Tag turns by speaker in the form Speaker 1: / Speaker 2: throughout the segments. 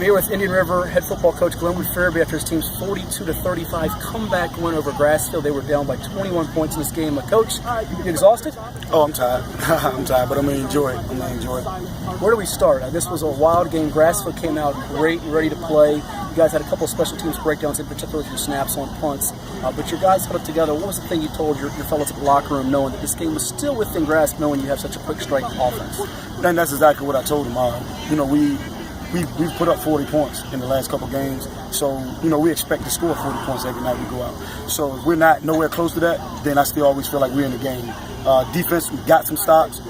Speaker 1: I'm here with Indian River head football coach Glenwood Ferebee after his team's 42-35 comeback win over Grassfield. They were down by 21 points in this game. Coach, you exhausted?
Speaker 2: Oh, I'm tired. I'm tired, but I'm going to enjoy it.
Speaker 1: Where do we start? This was a wild game. Grassfield came out great and ready to play. You guys had a couple of special teams breakdowns, in particular with your snaps on punts. But your guys held it together. What was the thing you told your fellows at the locker room, knowing that this game was still within grasp, knowing you have such a quick strike offense?
Speaker 2: And that's exactly what I told them. We've put up 40 points in the last couple of games. So, we expect to score 40 points every night we go out. So if we're not nowhere close to that, then I still always feel like we're in the game. Defense, we got some stops.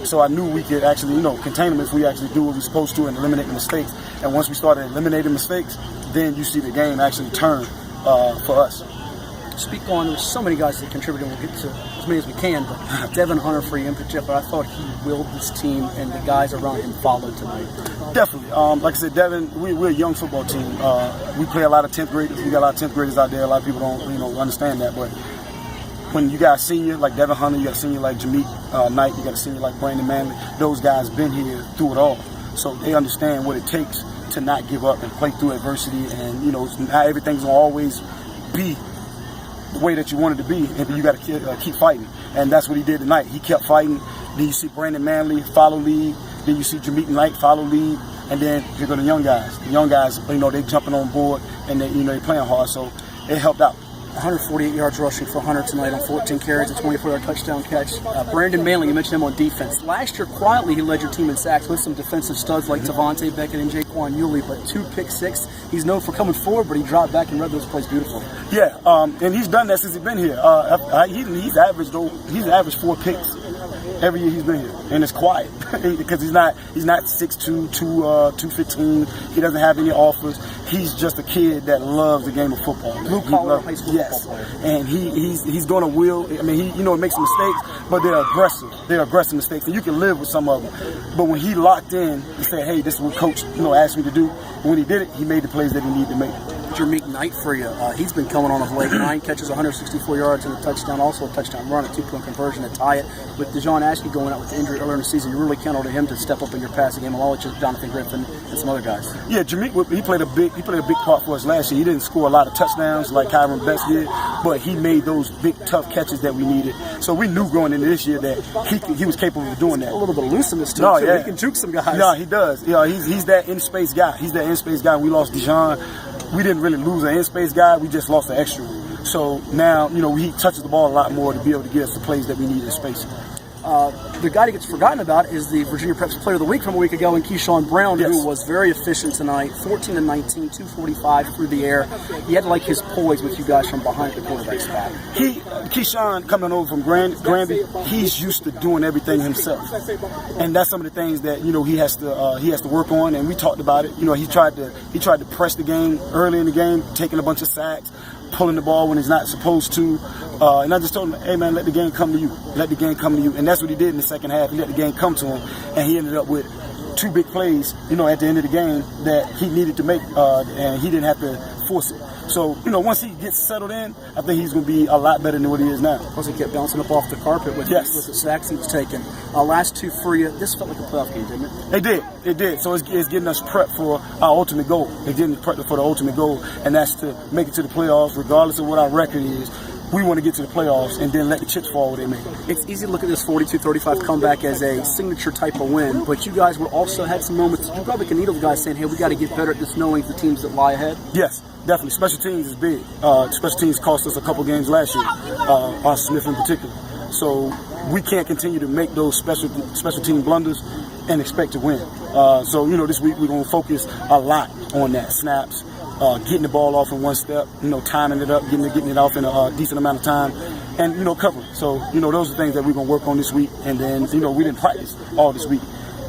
Speaker 2: So I knew we could actually, contain them if we actually do what we're supposed to and eliminate the mistakes. And once we started eliminating mistakes, then you see the game actually turn for us.
Speaker 1: Speak on, there's so many guys that contributed, and we'll get to as many as we can, but Devin Hunter for you in particular, I thought he willed this team and the guys around him followed tonight.
Speaker 2: Definitely. Like I said, Devin, we're a young football team. We play a lot of 10th graders. We got a lot of 10th graders out there. A lot of people don't understand that, but when you got a senior like Devin Hunter, you got a senior like Jameek Knight, you got a senior like Brandon Manley, those guys been here through it all. So they understand what it takes to not give up and play through adversity, and not everything's going to always be the way that you want it to be, and you got to keep fighting. And that's what he did tonight. He kept fighting. Then you see Brandon Manley follow lead. Then you see Jameek Knight follow lead. And then you go to the young guys. The young guys, they jumping on board and they playing hard. So it helped out.
Speaker 1: 148 yards rushing for Hunter tonight on 14 carries, a 24-yard touchdown catch. Brandon Manley, you mentioned him on defense. Last year, quietly, he led your team in sacks with some defensive studs like Tavante Beckett and Jaquan Yulee, but 2 pick six. He's known for coming forward, but he dropped back and read those plays beautifully.
Speaker 2: Yeah, and he's done that since he's been here. He's averaged 4 picks every year he's been here, and it's quiet because he's not 6'2", 215. He doesn't have any offers. He's just a kid that loves the game of football.
Speaker 1: Blue collar high school
Speaker 2: football player. And he's going to will. I mean, he makes mistakes, but they're aggressive. They're aggressive mistakes, and you can live with some of them. But when he locked in and said, "Hey, this is what Coach asked me to do," when he did it, he made the plays that he needed to make.
Speaker 1: Jameek Knight for you. He's been coming on of late. 9 catches, 164 yards, and a touchdown. Also a touchdown run, a 2-point conversion to tie it. With DeJon Ashby going out with the injury earlier in the season, you really count on him to step up in your passing game, along with Jonathan Griffin and some other guys.
Speaker 2: Yeah, Jameek, he played a big part for us last year. He didn't score a lot of touchdowns like Kyron Betts did, but he made those big, tough catches that we needed. So we knew going into this year that he was capable of doing that.
Speaker 1: A little bit of looseness to him, too. He can juke some guys.
Speaker 2: No, he does. He's that in-space guy. We lost DeJon. We didn't really lose an in-space guy. We just lost an extra one. So now, he touches the ball a lot more to be able to get us the plays that we need in space.
Speaker 1: The guy that gets forgotten about is the Virginia Preps Player of the Week from a week ago, and Keyshawn Brown, who was very efficient tonight, 14-19, 245 through the air. He had his poise with you guys from behind the quarterback spot.
Speaker 2: Keyshawn coming over from Granby, he's used to doing everything himself, and that's some of the things that he has to work on. And we talked about it. He tried to press the game early in the game, taking a bunch of sacks, pulling the ball when he's not supposed to. And I just told him, hey, man, let the game come to you. Let the game come to you. And that's what he did in the second half. He let the game come to him. And he ended up with 2 big plays, at the end of the game that he needed to make. And he didn't have to force it. So, once he gets settled in, I think he's going to be a lot better than what he is now.
Speaker 1: Plus, he kept bouncing up off the carpet with the sacks he was taking. Last 2 for you. This felt like a playoff game, didn't it?
Speaker 2: It did. So it's getting us prepped for our ultimate goal. It's getting prepped for the ultimate goal, and that's to make it to the playoffs, regardless of what our record is. We want to get to the playoffs and then let the chips fall where they may.
Speaker 1: It's easy to look at this 42-35 comeback as a signature type of win, but you guys also had some moments. You probably can needle the guys saying, hey, we got to get better at this, knowing the teams that lie ahead.
Speaker 2: Yes, definitely. Special teams is big. Special teams cost us a couple games last year, Austin Smith in particular. So we can't continue to make those special team blunders and expect to win. So this week we're going to focus a lot on that. Snaps, getting the ball off in one step, timing it up, getting it off in a decent amount of time, and, covering. So, those are things that we're going to work on this week. And then, we didn't practice all this week.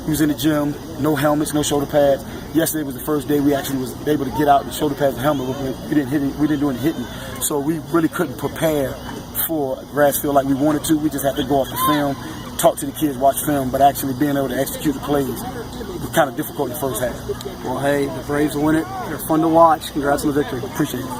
Speaker 2: We was in the gym, no helmets, no shoulder pads. Yesterday was the first day we actually was able to get out the shoulder pads and helmet. We didn't do any hitting. So we really couldn't prepare for Grassfield like we wanted to. We just had to go off the film, talk to the kids, watch film, but actually being able to execute the plays was kind of difficult in the first half.
Speaker 1: Well, hey, the Braves win it. They're fun to watch. Congrats on the victory.
Speaker 2: Appreciate it.